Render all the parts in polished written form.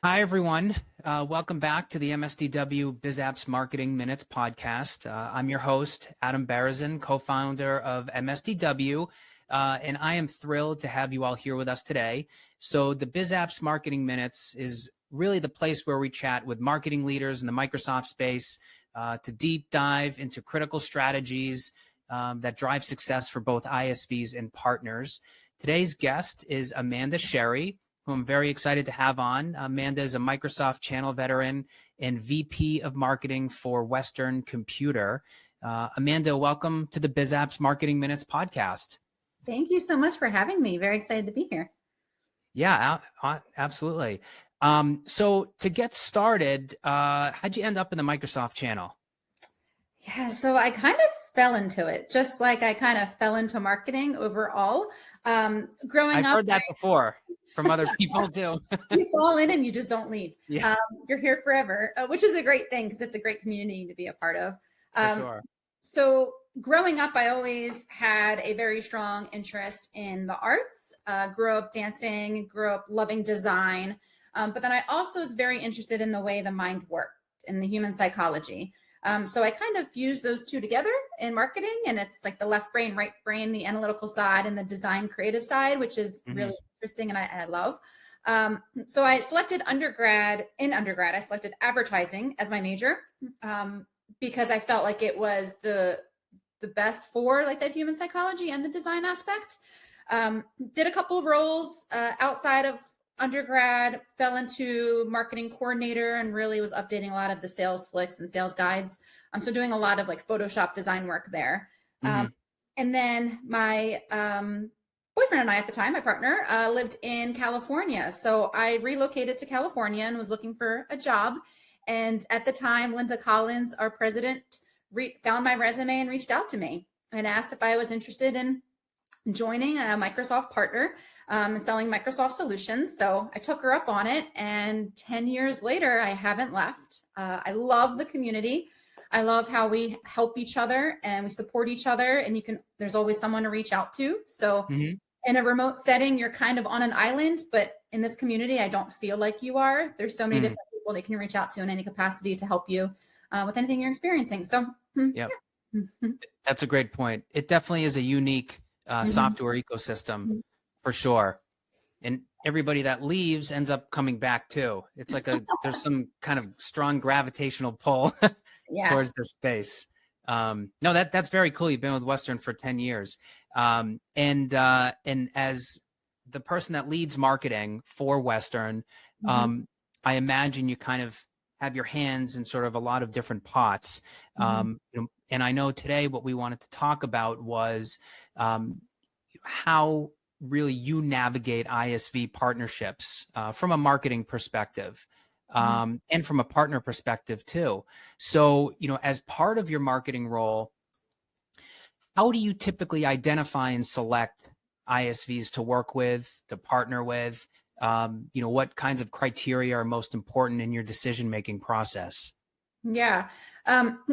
Hi, everyone. Welcome back to the MSDW BizApps Marketing Minutes podcast. I'm your host, Adam Berezin, co-founder of MSDW, and I am thrilled to have you all here with us today. So the BizApps Marketing Minutes is really the place where we chat with marketing leaders in the Microsoft space to deep dive into critical strategies that drive success for both ISVs and partners. Today's guest is Amanda Sherry, who I'm very excited to have on. Amanda is a Microsoft channel veteran and VP of marketing for Western Computer. Amanda, welcome to the BizApps Marketing Minutes podcast. Thank you so much for having me. Very excited to be here. Yeah, absolutely. So to get started, how'd you end up in the Microsoft channel? Yeah, so I kind of fell into it, just like I kind of fell into marketing overall. Growing I've up, heard that before from other people too. You fall in and you just don't leave. Yeah. You're here forever, which is a great thing because it's a great community to be a part of. For sure. So growing up, I always had a very strong interest in the arts. Grew up dancing, grew up loving design. But then I also was very interested in the way the mind worked, in the human psychology. So I kind of fused those two together in marketing, and it's like the left brain, right brain, the analytical side and the design creative side, which is really interesting and I love. So I selected undergrad. I selected advertising as my major because I felt like it was the best for like that human psychology and the design aspect. Did a couple of roles outside of undergrad, fell into marketing coordinator and really was updating a lot of the sales slicks and sales guides. So doing a lot of like Photoshop design work there. And then my boyfriend and I at the time, my partner, lived in California. So I relocated to California and was looking for a job. And at the time, Linda Collins, our president, found my resume and reached out to me and asked if I was interested in joining a Microsoft partner and selling Microsoft solutions. So I took her up on it. And 10 years later, I haven't left. I love the community. I love how we help each other and we support each other, and there's always someone to reach out to. So in a remote setting, you're kind of on an island, but in this community, I don't feel like you are. There's so many different people that can reach out to in any capacity to help you with anything you're experiencing. So yeah. That's a great point. It definitely is a unique software ecosystem for sure. And everybody that leaves ends up coming back too. It's like there's some kind of strong gravitational pull towards this space. No, that's very cool. You've been with Western for 10 years. And as the person that leads marketing for Western, I imagine you kind of have your hands in sort of a lot of different pots. And I know today what we wanted to talk about was how really you navigate ISV partnerships from a marketing perspective and from a partner perspective too. So, as part of your marketing role, how do you typically identify and select ISVs to work with, to partner with? What kinds of criteria are most important in your decision-making process? Yeah.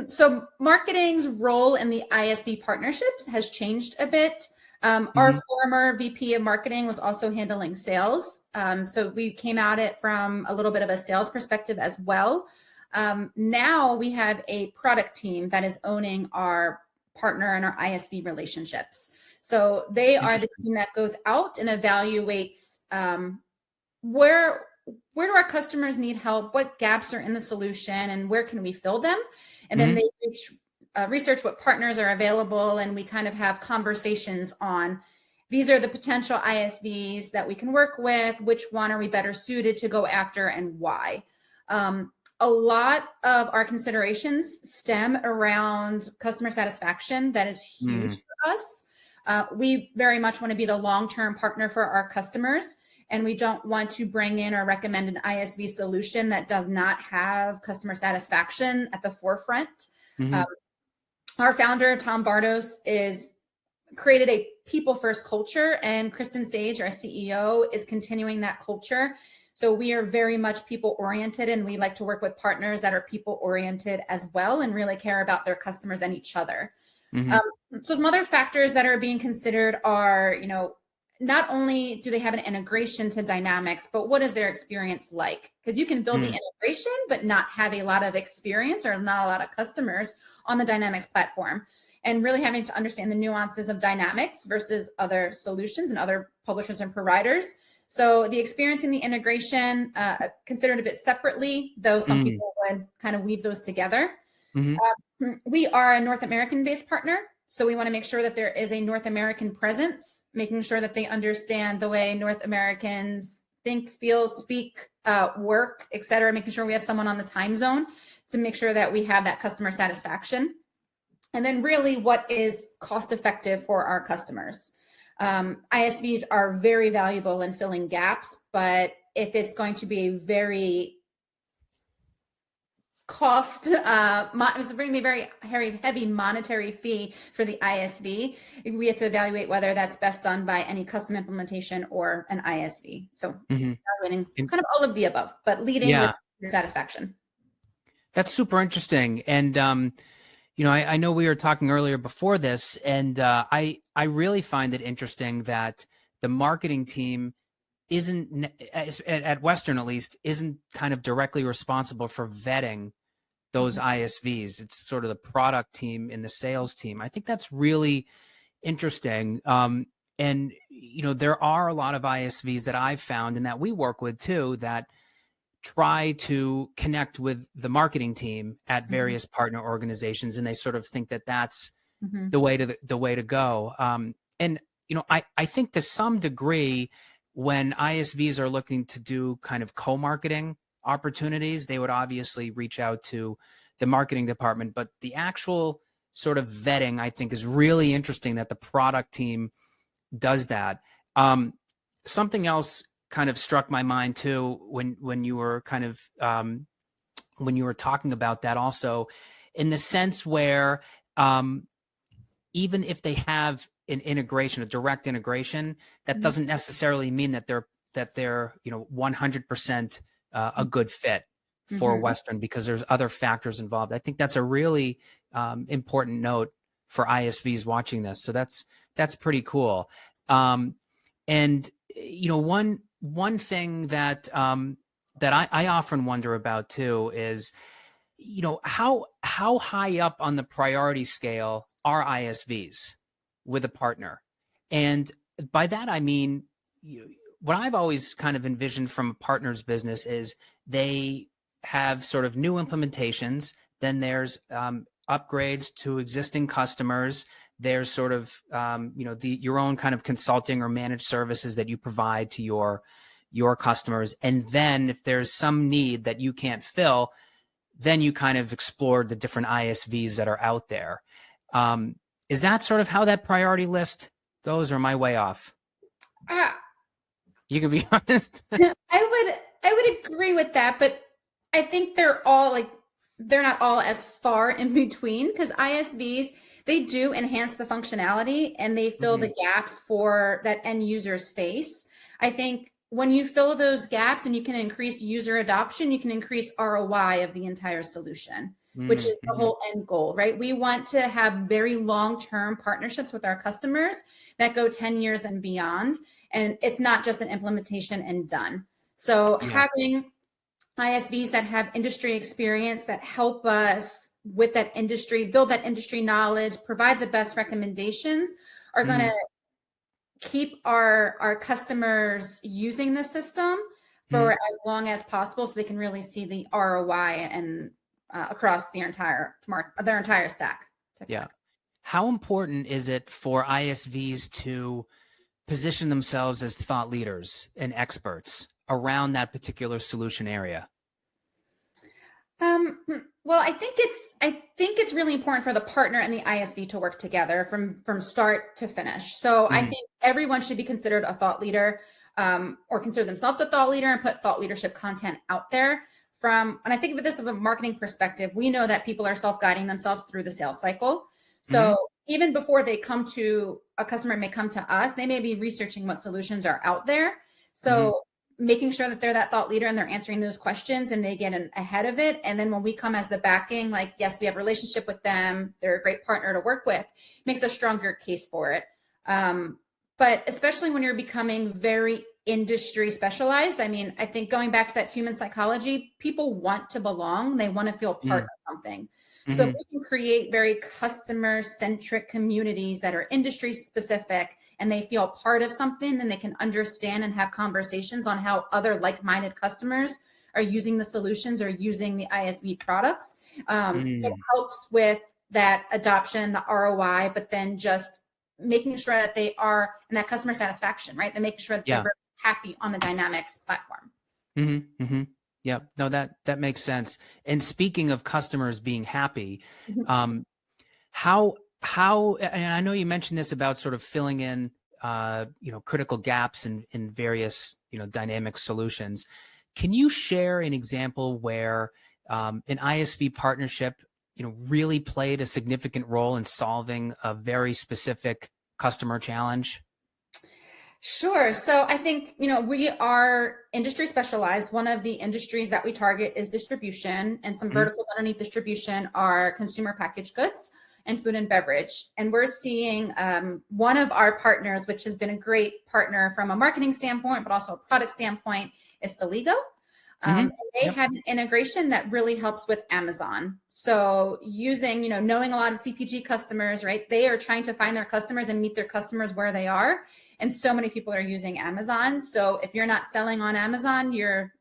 So marketing's role in the ISV partnerships has changed a bit. Our former VP of marketing was also handling sales. So we came at it from a little bit of a sales perspective as well. Now we have a product team that is owning our partner and our ISV relationships. So they are the team that goes out and evaluates where do our customers need help, what gaps are in the solution, and where can we fill them? And then they research what partners are available, and we kind of have conversations on these are the potential ISVs that we can work with, which one are we better suited to go after, and why. A lot of our considerations stem around customer satisfaction. That is huge for us. We very much want to be the long-term partner for our customers, and we don't want to bring in or recommend an ISV solution that does not have customer satisfaction at the forefront. Our founder, Tom Bardos, created a people-first culture, and Kristen Sage, our CEO, is continuing that culture. So we are very much people-oriented, and we like to work with partners that are people-oriented as well and really care about their customers and each other. So some other factors that are being considered are, not only do they have an integration to Dynamics, but what is their experience like? Because you can build the integration, but not have a lot of experience or not a lot of customers on the Dynamics platform. And really having to understand the nuances of Dynamics versus other solutions and other publishers and providers. So the experience in the integration, considered a bit separately, though some people would kind of weave those together. We are a North American-based partner. So we want to make sure that there is a North American presence, making sure that they understand the way North Americans think, feel, speak, work, et cetera, making sure we have someone on the time zone to make sure that we have that customer satisfaction. And then really what is cost effective for our customers. ISVs are very valuable in filling gaps, but if it's going to be a very cost, it's going to be a very heavy monetary fee for the ISV, we have to evaluate whether that's best done by any custom implementation or an ISV. So evaluating kind of all of the above, but leading with your satisfaction. That's super interesting. And, I know we were talking earlier before this, and I really find it interesting that the marketing team isn't, at Western at least, isn't kind of directly responsible for vetting those ISVs. It's sort of the product team and the sales team. I think that's really interesting. And, there are a lot of ISVs that I've found and that we work with too, that try to connect with the marketing team at various partner organizations. And they sort of think that that's the way to go. And, I think to some degree, when ISVs are looking to do kind of co-marketing opportunities, they would obviously reach out to the marketing department, but the actual sort of vetting, I think, is really interesting that the product team does that. Something else kind of struck my mind too when you were kind of when you were talking about that also, in the sense where even if they have an integration, a direct integration, that doesn't necessarily mean that they're 100% a good fit for Western, because there's other factors involved. I think that's a really important note for ISVs watching this. So that's pretty cool. And one thing that I often wonder about too is, how high up on the priority scale are ISVs with a partner? And by that, I mean, what I've always kind of envisioned from a partner's business is they have sort of new implementations, then there's upgrades to existing customers, there's sort of your own kind of consulting or managed services that you provide to your customers, and then if there's some need that you can't fill, then you kind of explore the different ISVs that are out there. Is that sort of how that priority list goes, or am I way off? You can be honest. I would agree with that, but I think they're not all as far in between, because ISVs, they do enhance the functionality and they fill the gaps for that end user's face. I think when you fill those gaps and you can increase user adoption, you can increase ROI of the entire solution, which is the whole end goal, right? We want to have very long-term partnerships with our customers that go 10 years and beyond. And it's not just an implementation and done. So having ISVs that have industry experience, that help us with that industry, build that industry knowledge, provide the best recommendations, are going to keep our customers using the system for as long as possible, so they can really see the ROI and across their entire stack. Yeah. How important is it for ISVs to position themselves as thought leaders and experts around that particular solution area? Well, I think it's really important for the partner and the ISV to work together from start to finish. So I think everyone should be considered a thought leader, or consider themselves a thought leader and put thought leadership content out there. And I think of this from a marketing perspective, we know that people are self-guiding themselves through the sales cycle. So even before they come to a customer, may come to us, they may be researching what solutions are out there. So making sure that they're that thought leader and they're answering those questions and they get ahead of it. And then when we come as the backing, like, yes, we have a relationship with them, they're a great partner to work with, makes a stronger case for it. But But especially when you're becoming very industry specialized, I mean, I think going back to that human psychology, people want to belong. They want to feel part of something. So if Mm-hmm. we can create very customer centric communities that are industry specific and they feel part of something, then they can understand and have conversations on how other like-minded customers are using the solutions or using the ISV products. It helps with that adoption, the ROI, but then just making sure that they are in that customer satisfaction, right? They're making sure that they're Yeah. very happy on the Dynamics platform. Mm-hmm. Mm-hmm. Yeah. No, that makes sense. And speaking of customers being happy, um, how and I know you mentioned this about sort of filling in critical gaps in various dynamic solutions. Can you share an example where an ISV partnership really played a significant role in solving a very specific customer challenge? Sure. So I think, we are industry specialized. One of the industries that we target is distribution, and some Mhm. verticals underneath distribution are consumer packaged goods and food and beverage. And we're seeing one of our partners, which has been a great partner from a marketing standpoint, but also a product standpoint, is Celigo. And they Yep. have an integration that really helps with Amazon. So using, knowing a lot of CPG customers, right? They are trying to find their customers and meet their customers where they are. And so many people are using Amazon. So if you're not selling on Amazon, you're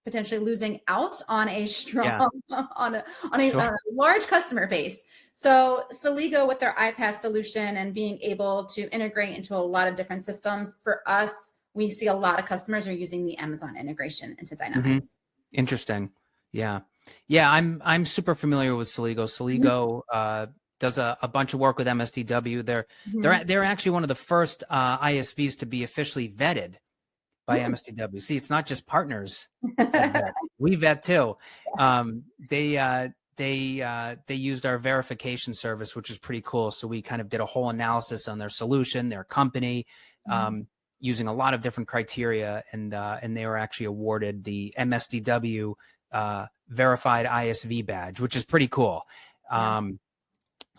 potentially losing out on a strong, Yeah. on a Sure. large customer base. So Celigo with their iPass solution and being able to integrate into a lot of different systems, for us, we see a lot of customers are using the Amazon integration into Hmm. Dynamics. Interesting. Yeah. Yeah. I'm super familiar with Celigo. Celigo does a bunch of work with MSDW. Mhm. They're actually one of the first ISVs to be officially vetted by Mhm. MSDW. See, it's not just partners that vet; we vet too. They used our verification service, which is pretty cool. So we kind of did a whole analysis on their solution, their company, using a lot of different criteria, and they were actually awarded the MSDW verified ISV badge, which is pretty cool. Yeah.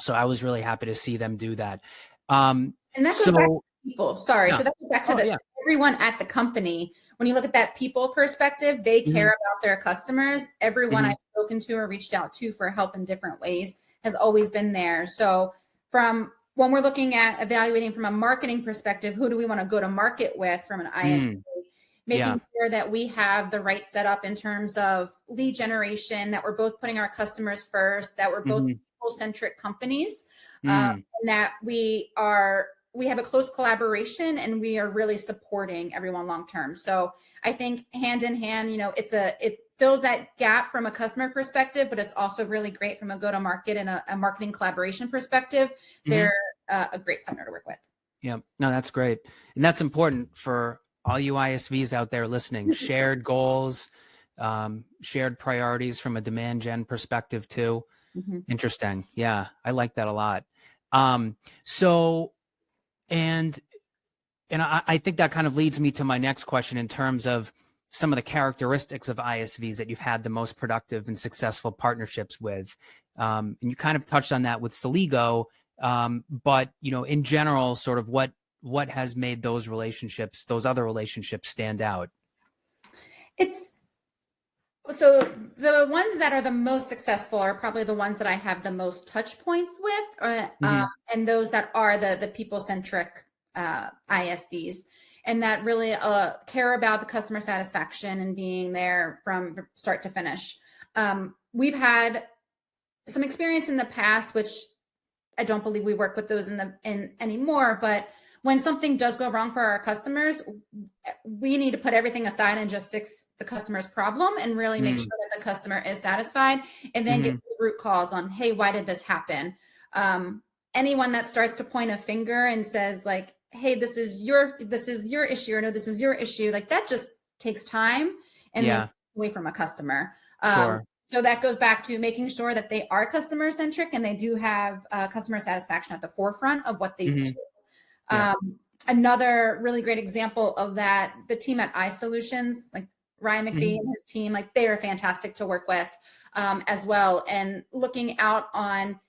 So I was really happy to see them do that. Um, And that goes back to so people. Sorry. yeah. So that goes back to Oh the yeah. everyone at the company. When you look at that people perspective, they care Hmm. about their customers. Everyone Hmm. I've spoken to or reached out to for help in different ways has always been there. So from when we're looking at evaluating from a marketing perspective, who do we want to go to market with from an ISV? Yeah. Making sure that we have the right setup in terms of lead generation, that we're both putting our customers first, that we're both Hmm. people-centric companies, Mm. and that we have a close collaboration and we are really supporting everyone long term. So I think hand in hand, it fills that gap from a customer perspective, but it's also really great from a go-to-market and a marketing collaboration perspective. Hmm. They're a great partner to work with. Yeah. No, that's great. And that's important for all you ISVs out there listening. Shared goals, shared priorities from a demand gen perspective too. Mhm. Interesting. Yeah. I like that a lot. Um, so, and, and I think that kind of leads me to my next question in terms of some of the characteristics of ISVs that you've had the most productive and successful partnerships with. And you kind of touched on that with Celigo, but in general, sort of what has made those relationships, those other relationships, stand out? It's So the ones that are the most successful are probably the ones that I have the most touch points with, Hmm. and those that are the people centric ISVs, and that really care about the customer satisfaction and being there from start to finish. We've had some experience in the past, which I don't believe we work with those in anymore, but when something does go wrong for our customers, we need to put everything aside and just fix the customer's problem and really make sure that the customer is satisfied, and then get Hmm. to the root cause on, hey, why did this happen? Anyone that starts to point a finger and says like, hey, this is your issue, or no, this is your issue, like that just takes time and then Yeah. away from a customer. Sure. So that goes back to making sure that they are customer centric and they do have customer satisfaction at the forefront of what they do. Hmm. Yeah. Another really great example of that, the team at iSolutions, like Ryan McBee Hmm. and his team, like they are fantastic to work with as well. And looking out on,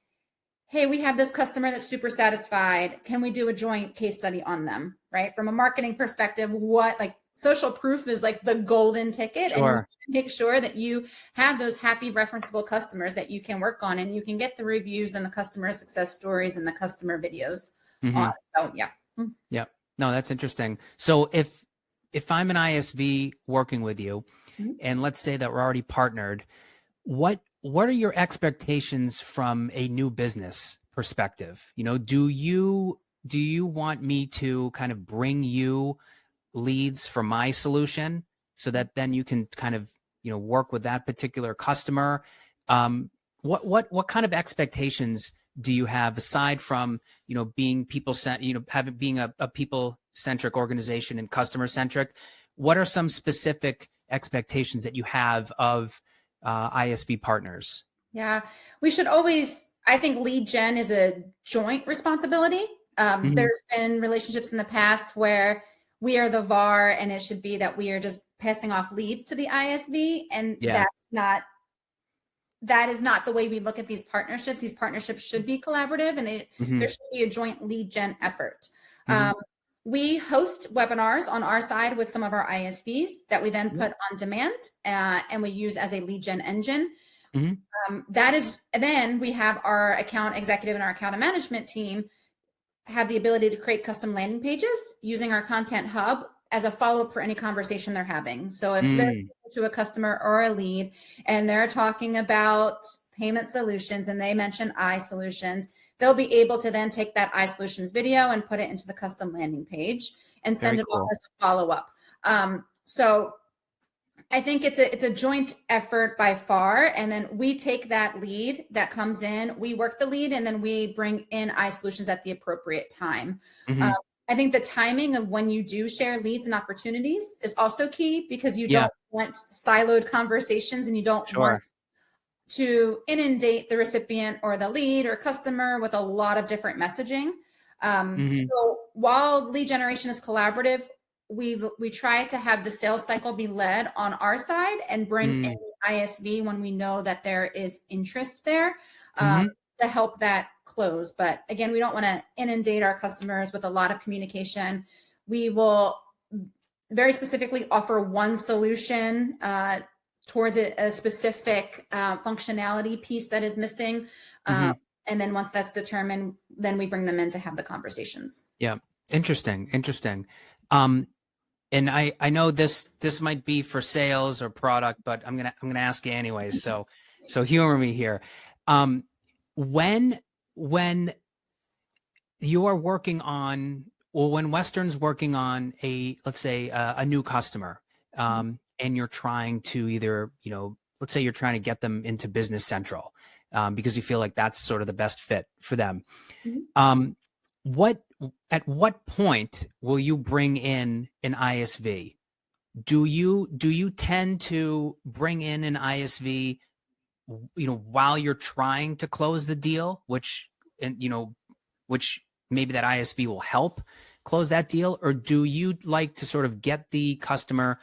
hey, we have this customer that's super satisfied. Can we do a joint case study on them, right? From a marketing perspective, what like social proof is like the golden ticket. And you make sure that you have those happy referenceable customers that you can work on, and you can get the reviews and the customer success stories and the customer videos on. So yeah. Yeah. No, that's interesting. So if I'm an ISV working with you, and let's say that we're already partnered, what are your expectations from a new business perspective? You know, do you want me to kind of bring you leads for my solution so that then you can kind of, you know, work with that particular customer? What kind of expectations do you have aside from, you know, being being a people centric organization and customer centric? What are some specific expectations that you have of ISV partners? Yeah, we should always, I think lead gen is a joint responsibility. There's been relationships in the past where we are the VAR and it should be that we are just passing off leads to the ISV. And that is not the way we look at these partnerships. These partnerships should be collaborative, and there should be a joint lead gen effort. We host webinars on our side with some of our ISVs that we then put on demand, and we use as a lead gen engine. Then we have our account executive and our account management team have the ability to create custom landing pages using our content hub as a follow-up for any conversation they're having. So if they're to a customer or a lead and they're talking about payment solutions and they mention iSolutions, they'll be able to then take that iSolutions video and put it into the custom landing page and send it off as a follow-up. So I think it's a joint effort by far. And then we take that lead that comes in, we work the lead, and then we bring in iSolutions at the appropriate time. I think the timing of when you do share leads and opportunities is also key, because you don't want siloed conversations, and you don't want to inundate the recipient or the lead or customer with a lot of different messaging. So while lead generation is collaborative, we try to have the sales cycle be led on our side and bring in the ISV when we know that there is interest there to help that close. But again, we don't want to inundate our customers with a lot of communication. We will very specifically offer one solution towards a specific functionality piece that is missing. And then once that's determined, then we bring them in to have the conversations. Yeah. Interesting. And I know this might be for sales or product, but I'm gonna ask you anyways. So humor me here. When you are working on, or when Western's working on let's say a new customer, and you're trying to either, you know, let's say you're trying to get them into Business Central, because you feel like that's sort of the best fit for them. At what point will you bring in an ISV? Do you tend to bring in an ISV, you know, while you're trying to close the deal, which maybe that ISV will help close that deal? Or do you like to sort of get the customer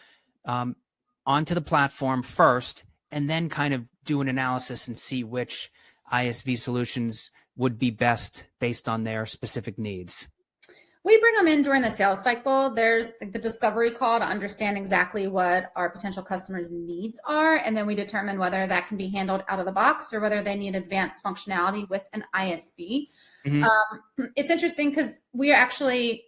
onto the platform first and then kind of do an analysis and see which ISV solutions would be best based on their specific needs? We bring them in during the sales cycle. There's the discovery call to understand exactly what our potential customers' needs are. And then we determine whether that can be handled out of the box or whether they need advanced functionality with an ISV. It's interesting because we actually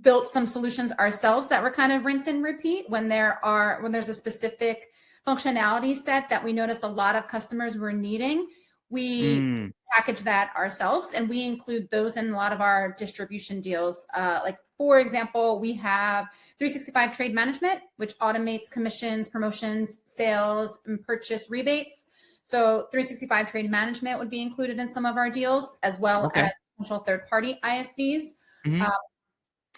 built some solutions ourselves that were kind of rinse and repeat when there's a specific functionality set that we noticed a lot of customers were needing. We package that ourselves, and we include those in a lot of our distribution deals. Like, for example, we have 365 Trade Management, which automates commissions, promotions, sales, and purchase rebates. So 365 Trade Management would be included in some of our deals, as well as potential third-party ISVs.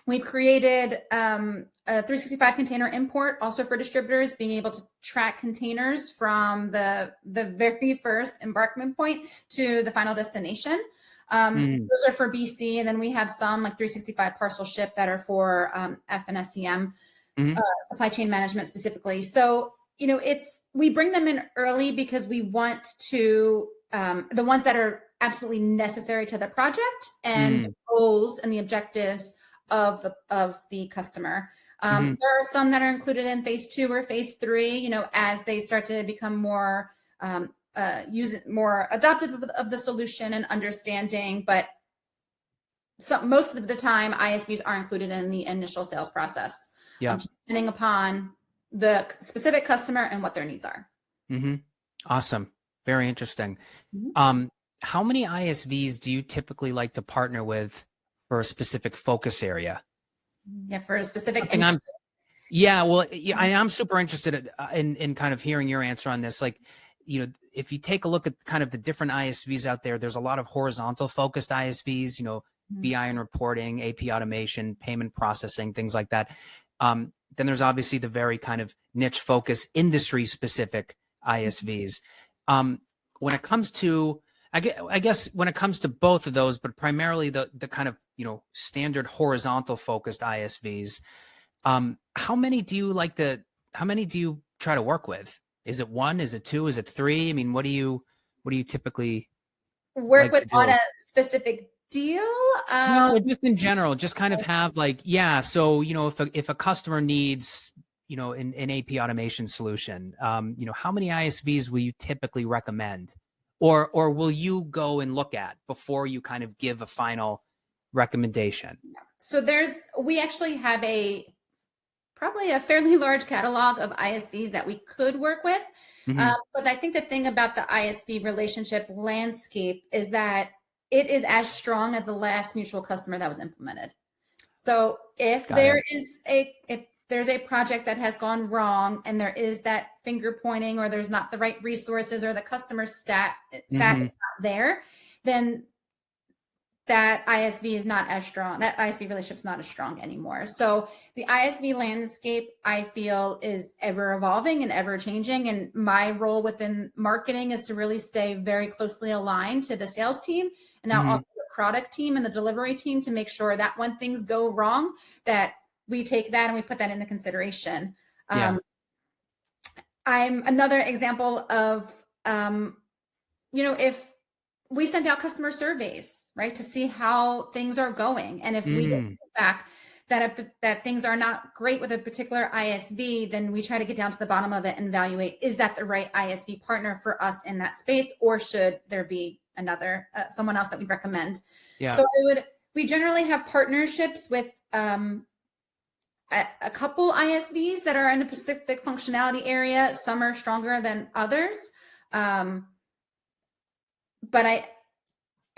We've created a 365 container import also for distributors, being able to track containers from the very first embarkment point to the final destination. Those are for BC. And then we have some like 365 parcel ship that are for F and SCM, supply chain management specifically. So, you know, we bring them in early because we want to, the ones that are absolutely necessary to the project and the Mm, goals and the objectives of the customer. hmm. There are some that are included in phase 2 or phase 3, as they start to become more more adoptive of the solution and understanding. But most of the time, ISVs are included in the initial sales process, Yeah. just depending upon the specific customer and what their needs are. Hmm. Awesome. Very interesting. Mhm. Um, how many ISVs do you typically like to partner with for a specific focus area? Yeah, for a specific Something I'm, industry. yeah, well, yeah, I'm super interested in kind of hearing your answer on this. Like, if you take a look at kind of the different ISVs out there, there's a lot of horizontal focused ISVs, Mhm. BI and reporting, AP automation, payment processing, things like that. Then there's obviously the very kind of niche focus, industry specific ISVs. When it comes to, I guess when it comes to both of those, but primarily the kind of, standard horizontal focused ISVs, how many do you try to work with? Is it one? Is it two? Is it three? I mean, what do you typically Work like with to on do? a specific deal. No, just in general, just kind of have like, yeah. So, if a customer needs, an AP automation solution, how many ISVs will you typically recommend? Or will you go and look at before you kind of give a final recommendation? So we actually have probably a fairly large catalog of ISVs that we could work with. Hmm. But I think the thing about the ISV relationship landscape is that it is as strong as the last mutual customer that was implemented. So if Got it. if there's a project that has gone wrong and there is that finger pointing, or there's not the right resources, or the customer stat is Hmm. not there, then that ISV is not as strong. That ISV relationship is not as strong anymore. So the ISV landscape, I feel, is ever evolving and ever changing. And my role within marketing is to really stay very closely aligned to the sales team, and now Hmm. also the product team and the delivery team, to make sure that when things go wrong, that we take that and we put that into consideration. Yeah. I'm another example of, if we send out customer surveys, right, to see how things are going. And if we get Mm. feedback that things are not great with a particular ISV, then we try to get down to the bottom of it and evaluate, is that the right ISV partner for us in that space, or should there be another someone else that we recommend? Yeah. So we generally have partnerships with a couple ISVs that are in a specific functionality area. Some are stronger than others. But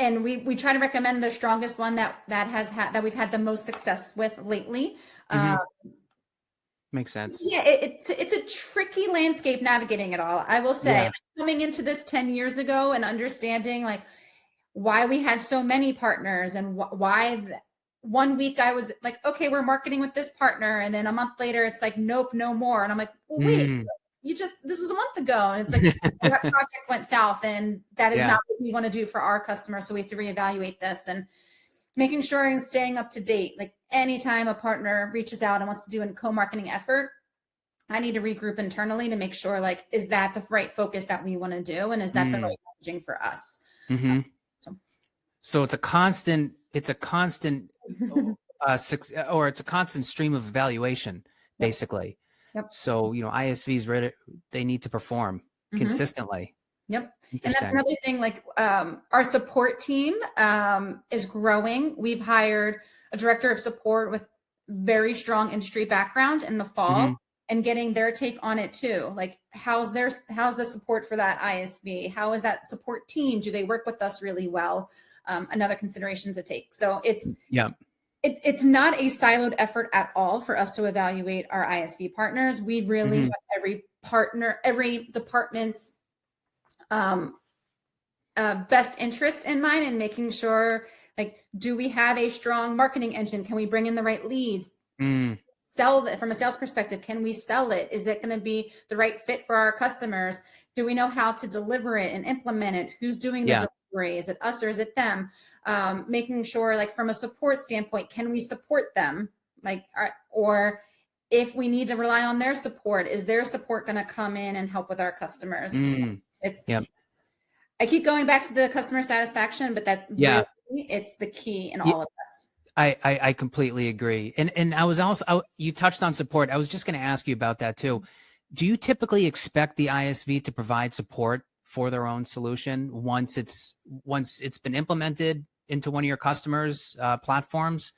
we try to recommend the strongest one that we've had the most success with lately. Hmm. Uh, Makes sense. yeah, it's a tricky landscape navigating it all. I will say, Yeah. coming into this 10 years ago and understanding like why we had so many partners, and one week I was like, okay, we're marketing with this partner, and then a month later it's like, nope, no more. And I'm like, well, wait, Mm. this was a month ago. And it's like, that project went south, and that is Yeah. not what we want to do for our customers. So we have to reevaluate this, and making sure and staying up to date. Like, anytime a partner reaches out and wants to do a co-marketing effort, I need to regroup internally to make sure, like, is that the right focus that we want to do? And is that the Mm. right messaging for us? Hmm. So So it's a constant, or it's a constant stream of evaluation, yep. basically. Yep. So, ISVs, they need to perform Mm-hmm. consistently. Yep. And that's Interesting. another thing, like, our support team is growing. We've hired a director of support with very strong industry background in the fall, Hmm. and getting their take on it too. Like, how's the support for that ISV? How is that support team? Do they work with us really well? Another consideration to take. So Yeah. it's not a siloed effort at all for us to evaluate our ISV partners. We really Hmm. have every department's um, best interest in mind, and making sure, like, do we have a strong marketing engine? Can we bring in the right leads? Mm. Sell that from a sales perspective. Can we sell it? Is it going to be the right fit for our customers? Do we know how to deliver it and implement it? Who's doing the Yeah. delivery? Is it us or is it them? Making sure, like, from a support standpoint, can we support them? Like, or if we need to rely on their support, is their support going to come in and help with our customers? So Mm. it's Yep. I keep going back to the customer satisfaction, but that Yeah. really, it's the key in Yeah, all of this. I completely agree. And I was also, you touched on support. I was just going to ask you about that too. Do you typically expect the ISV to provide support for their own solution once it's been implemented into one of your customers' platforms?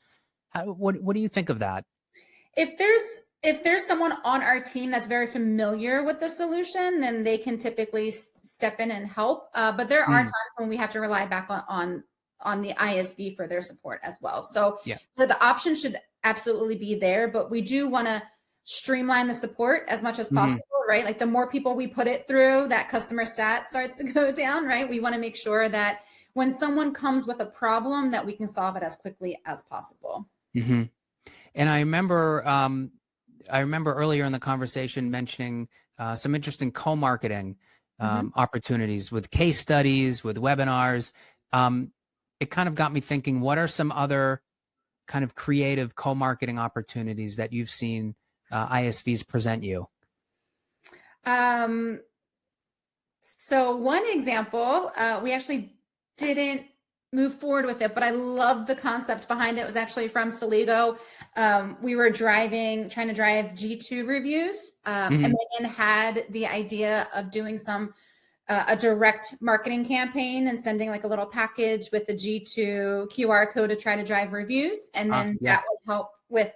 What do you think of that? If there's someone on our team that's very familiar with the solution, then they can typically step in and help. But there are Mm, times when we have to rely back on the ISV for their support as well. So yeah. the option should absolutely be there, but we do want to streamline the support as much as Hmm. possible, right? Like the more people we put it through, that customer stat starts to go down, right? We want to make sure that when someone comes with a problem, that we can solve it as quickly as possible. Hmm. And I remember earlier in the conversation mentioning some interesting co-marketing Mhm. opportunities with case studies, with webinars. Um, it kind of got me thinking, what are some other kind of creative co-marketing opportunities that you've seen ISVs present you? Um, So one example, we actually didn't move forward with it, but I loved the concept behind it. It was actually from Saligo. We were trying to drive G2 reviews, and Hmm. Megan had the idea of doing a direct marketing campaign and sending like a little package with the G2 QR code to try to drive reviews, and then Yeah, that would help with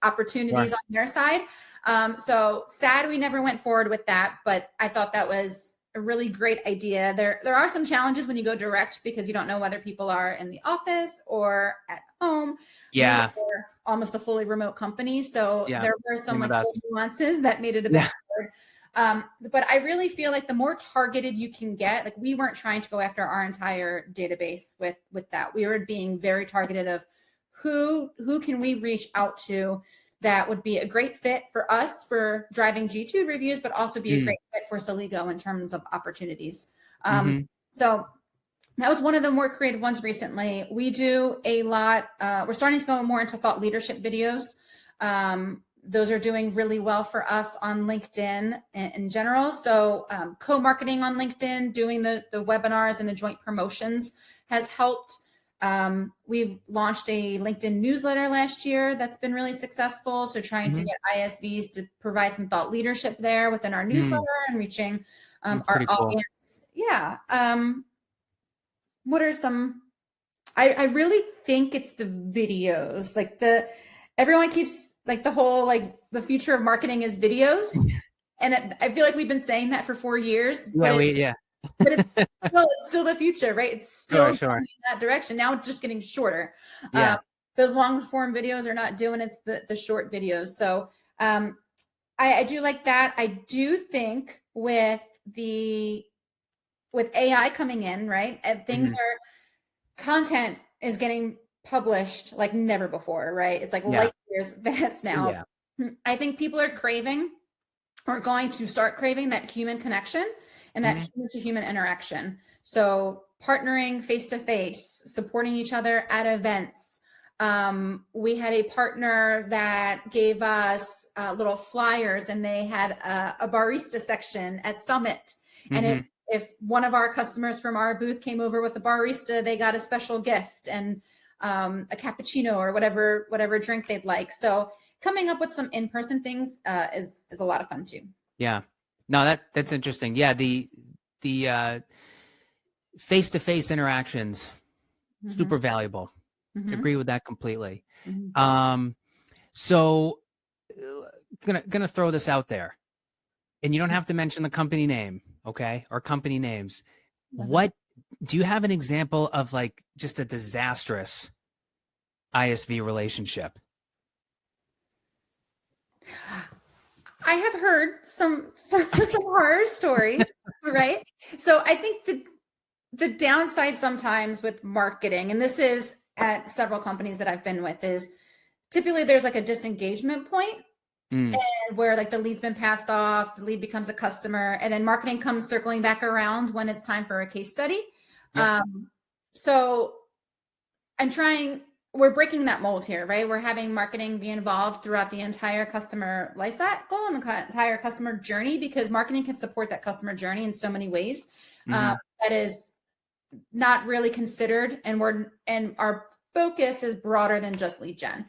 opportunities sure. on their side. So sad we never went forward with that, but I thought that was a really great idea. There are some challenges when you go direct because you don't know whether people are in the office or at home. We Yeah, are almost a fully remote company, so yeah. there were some Same with like little us. nuances that made it a bit Yeah. hard. But I really feel like the more targeted you can get, like we weren't trying to go after our entire database with that. We were being very targeted of who can we reach out to that would be a great fit for us for driving G2 reviews, but also be a Mm. great fit for Saligo in terms of opportunities. Hmm. So that was one of the more creative ones recently. We do a lot. We're starting to go more into thought leadership videos. Those are doing really well for us on LinkedIn in general. So co-marketing on LinkedIn, doing the webinars and the joint promotions has helped. We've launched a LinkedIn newsletter last year that's been really successful. So trying to Hmm. get ISVs to provide some thought leadership there within our Mm. newsletter and reaching That's our pretty cool. audience. Yeah. What are some I really think it's the videos. Like everyone keeps like the whole like the future of marketing is videos. And I feel like we've been saying that for 4 years, Yeah, yeah. but it's still the future, right? It's still Sure, going sure. in that direction. Now it's just getting shorter. Um, Yeah. those long form videos are not doing it's the short videos. So I do like that. I do think with AI coming in, right? And things Hmm. are content is getting published like never before, right? It's like Yeah. light years fast now. Yeah. I think people are craving or going to start craving that human connection and that Hmm. human to human interaction. So partnering face to face, supporting each other at events. We had a partner that gave us little flyers, and they had a barista section at Summit. And Hmm. if one of our customers from our booth came over with a barista, they got a special gift and a cappuccino or whatever drink they'd like. So coming up with some in-person things is a lot of fun too. Yeah. No, that's interesting. Yeah, the face-to-face interactions, Mm-hmm. super valuable. Mm-hmm. Agree with that completely. Mm-hmm. Um, so gonna throw this out there, and you don't have to mention the company name, okay, or company names. Okay. What do you have an example of like just a disastrous ISV relationship? I have heard some horror stories, right? So I think the downside sometimes with marketing, and this is at several companies that I've been with, is typically there's like a disengagement point Mm, and where like the lead's been passed off, the lead becomes a customer, and then marketing comes circling back around when it's time for a case study. yep. So I'm trying. we're breaking that mold here, right? We're having marketing be involved throughout the entire customer life cycle and the entire customer journey, because marketing can support that customer journey in so many ways. That is not really considered, and our focus is broader than just lead gen.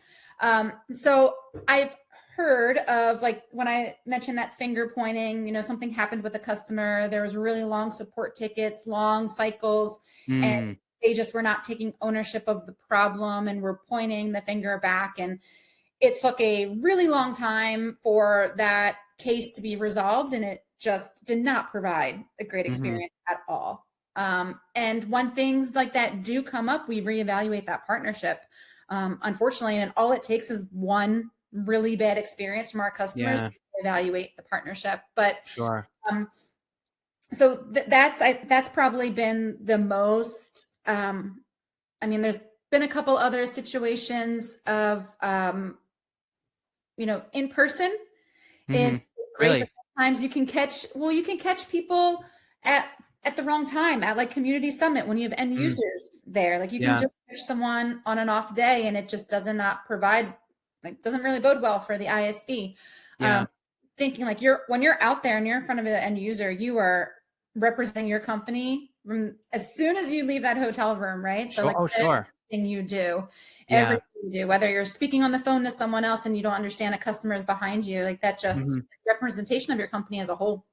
So I've heard of, like, when I mentioned that finger pointing, something happened with a customer, there was really long support tickets, long cycles, and they just were not taking ownership of the problem and were pointing the finger back. And it took a really long time for that case to be resolved, and it just did not provide a great experience at all. And when things like that do come up, we reevaluate that partnership, unfortunately. And all it takes is one really bad experience from our customers to evaluate the partnership. But sure. So that's probably been the most, there's been a couple other situations of, in person is great, Really? but sometimes you can catch people at the wrong time, at like community summit, when you have end users there. Like, you can just catch someone on an off day, and it just doesn't really bode well for the ISV. Thinking like when you're out there and you're in front of an end user, you are representing your company from as soon as you leave that hotel room, right? So everything you do, whether you're speaking on the phone to someone else and you don't understand a customer is behind you, like that just is representation of your company as a whole.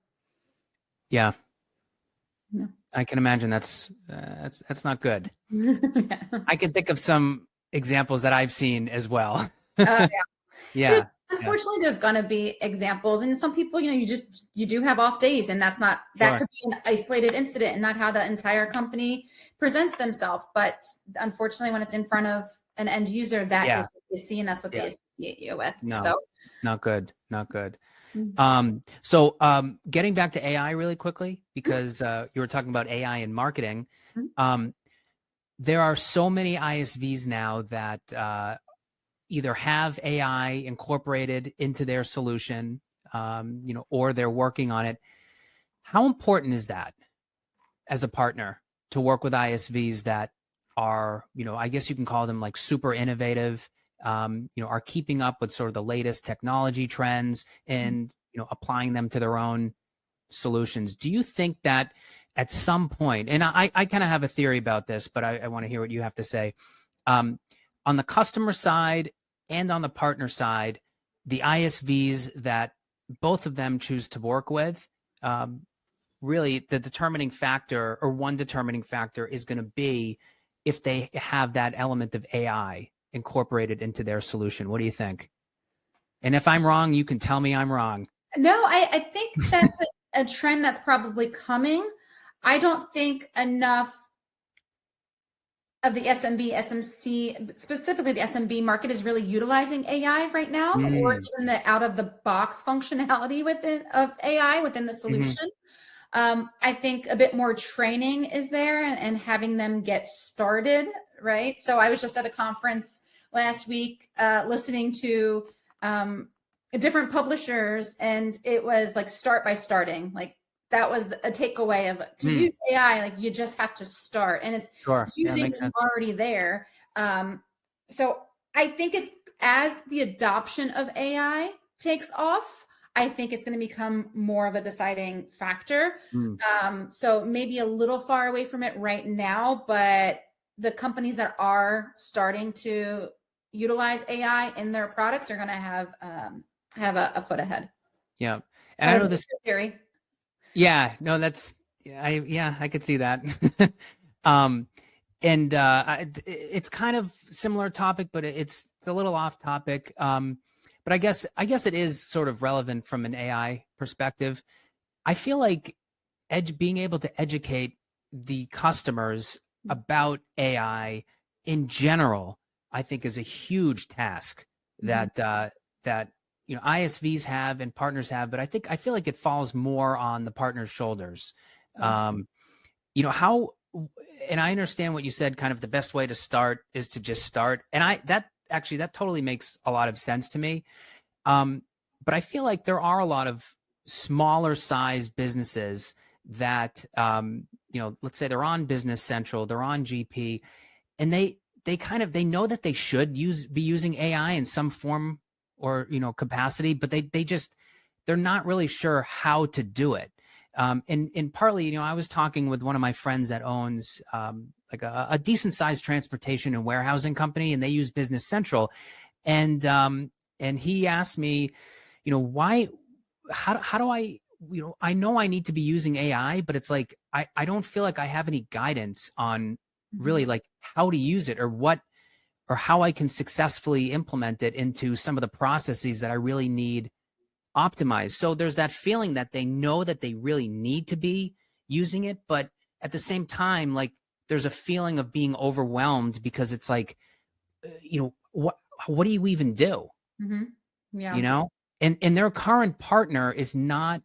Yeah. I can imagine that's not good. I can think of some examples that I've seen as well. Unfortunately, there's gonna be examples, and some people, you do have off days, and that could be an isolated incident and not how the entire company presents themselves. But unfortunately, when it's in front of an end user, that is what they see, and that's what they associate you with. No, not good. So getting back to AI really quickly, because you were talking about AI in marketing. There are so many ISVs now that either have AI incorporated into their solution, or they're working on it. How important is that as a partner to work with ISVs that are, I guess you can call them like super innovative, are keeping up with sort of the latest technology trends and, applying them to their own solutions? Do you think that at some point, and I kind of have a theory about this, but I want to hear what you have to say, on the customer side and on the partner side, the ISVs that both of them choose to work with, really the determining factor, or one determining factor, is going to be if they have that element of AI incorporated into their solution. What do you think? And if I'm wrong, you can tell me I'm wrong. No, I think that's a trend that's probably coming. I don't think enough of the SMB, SMC, specifically the SMB market, is really utilizing AI right now, or even the out of the box functionality of AI within the solution. I think a bit more training is there, and having them get started, right? So I was just at a conference last week, listening to different publishers, and it was like start by starting. Like, that was a takeaway of, to use AI, like, you just have to start, and it's using what's already there. So I think it's, as the adoption of AI takes off, I think it's going to become more of a deciding factor. So maybe a little far away from it right now, but the companies that are starting to utilize AI in their products are going to have a foot ahead. Yeah. And I know this theory. Yeah, no, I could see that. It's kind of similar topic, but it's a little off topic. But I guess it is sort of relevant from an AI perspective. I feel like being able to educate the customers about AI in general, I think, is a huge task that ISVs have and partners have, but I feel like it falls more on the partner's shoulders. And I understand what you said, kind of the best way to start is to just start. And that totally makes a lot of sense to me. But I feel like there are a lot of smaller sized businesses that, let's say they're on Business Central, they're on GP, and they know that they should be using AI in some form or, capacity, but they're not really sure how to do it. And partly, I was talking with one of my friends that owns like a decent sized transportation and warehousing company, and they use Business Central. And he asked me, why, how do I, I know I need to be using AI, but it's like, I don't feel like I have any guidance on really like how to use it or how I can successfully implement it into some of the processes that I really need optimized. So there's that feeling that they know that they really need to be using it, but at the same time, like there's a feeling of being overwhelmed because it's like, what do you even do? Mm-hmm. You Yeah. know? And their current partner is not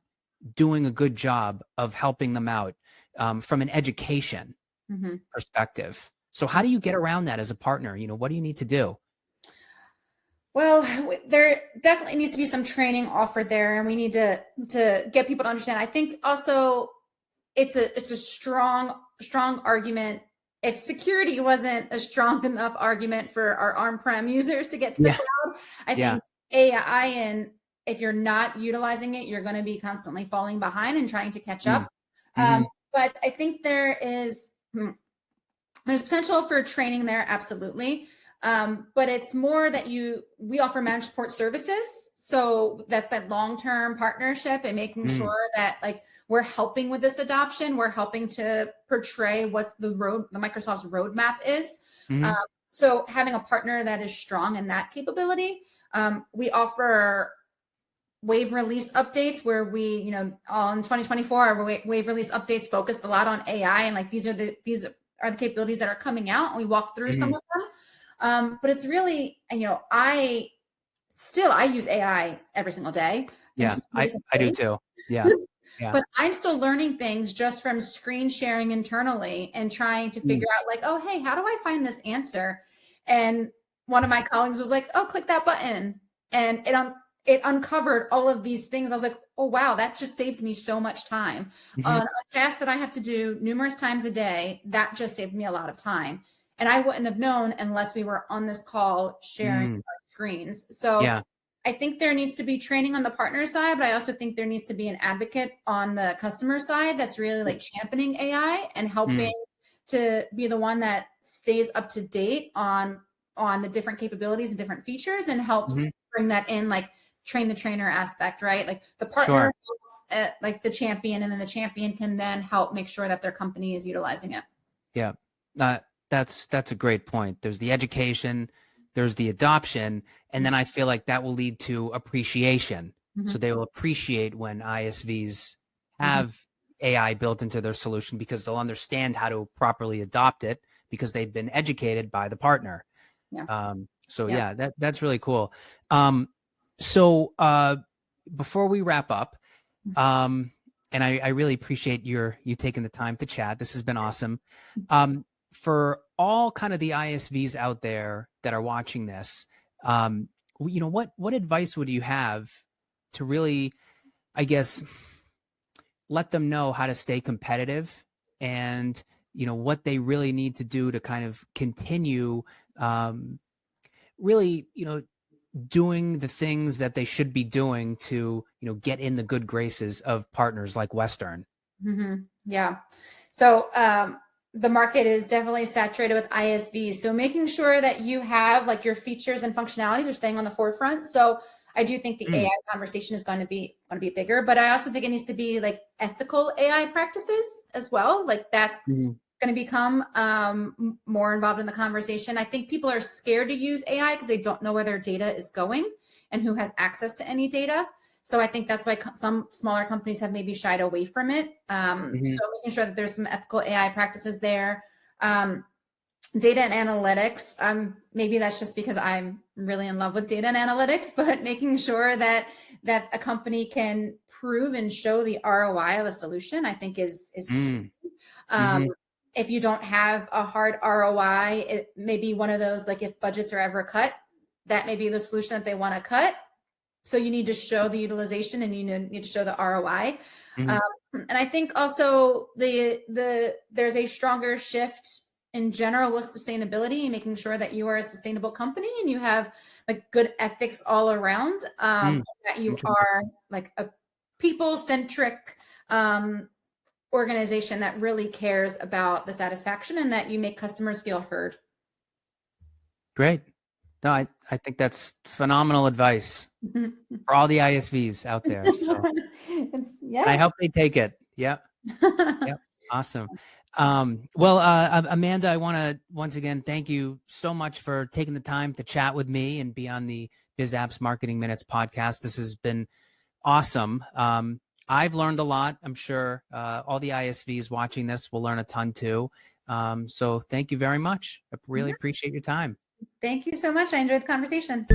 doing a good job of helping them out from an education Mm-hmm. perspective. So how do you get around that as a partner? What do you need to do? Well, there definitely needs to be some training offered there, and we need to get people to understand. I think also it's a strong argument. If security wasn't a strong enough argument for our on-prem users to get to the Yeah. cloud, I Yeah. think AI, and if you're not utilizing it, you're going to be constantly falling behind and trying to catch up. Mm-hmm. But I think there's potential for training there, absolutely. But it's more that we offer managed support services. So that's that long-term partnership and making sure that like we're helping with this adoption. We're helping to portray what the Microsoft's roadmap is. Mm-hmm. So having a partner that is strong in that capability, we offer wave release updates where we, on 2024, our wave release updates focused a lot on AI, and like these are the capabilities that are coming out, and we walk through some of them. But it's really, I use AI every single day. Yeah, I do too. Yeah. Yeah. But I'm still learning things just from screen sharing internally and trying to figure out like, oh, hey, how do I find this answer? And one of my colleagues was like, oh, click that button. And it uncovered all of these things. I was like, oh, wow, that just saved me so much time. On a task that I have to do numerous times a day, that just saved me a lot of time. And I wouldn't have known unless we were on this call sharing our screens. So Yeah. I think there needs to be training on the partner side, but I also think there needs to be an advocate on the customer side that's really like championing AI and helping to be the one that stays up to date on the different capabilities and different features and helps bring that in, like train the trainer aspect, right? Like the partner helps like the champion, and then the champion can then help make sure that their company is utilizing it. Yeah. That's a great point. There's the education, there's the adoption, and then I feel like that will lead to appreciation. So they will appreciate when ISVs have AI built into their solution because they'll understand how to properly adopt it because they've been educated by the partner. That's really cool. So before we wrap up, and I really appreciate you taking the time to chat. This has been awesome. For all kind of the ISVs out there that are watching this, what advice would you have to really, I guess, let them know how to stay competitive and, what they really need to do to kind of continue really, doing the things that they should be doing to, get in the good graces of partners like Western? Yeah. So the market is definitely saturated with ISVs. So making sure that you have like your features and functionalities are staying on the forefront. So I do think the AI conversation is going to be bigger, but I also think it needs to be like ethical AI practices as well. Like that's going to become more involved in the conversation. I think people are scared to use AI because they don't know where their data is going and who has access to any data. So I think that's why some smaller companies have maybe shied away from it. So making sure that there's some ethical AI practices there. Data and analytics, maybe that's just because I'm really in love with data and analytics, but making sure that a company can prove and show the ROI of a solution, I think is key. If you don't have a hard ROI, it may be one of those, like if budgets are ever cut, that may be the solution that they want to cut. So you need to show the utilization and you need to show the ROI. And I think also there's a stronger shift in general with sustainability, making sure that you are a sustainable company and you have like good ethics all around, that you Interesting. are like a people-centric organization that really cares about the satisfaction and that you make customers feel heard. Great. No, I think that's phenomenal advice for all the ISVs out there. So I Yes. hope they take it. Yep. Yep. Awesome. Well, Amanda, I want to once again thank you so much for taking the time to chat with me and be on the Biz Apps Marketing Minutes podcast. This has been awesome. I've learned a lot. I'm sure all the ISVs watching this will learn a ton too. So thank you very much. I really appreciate your time. Thank you so much. I enjoyed the conversation.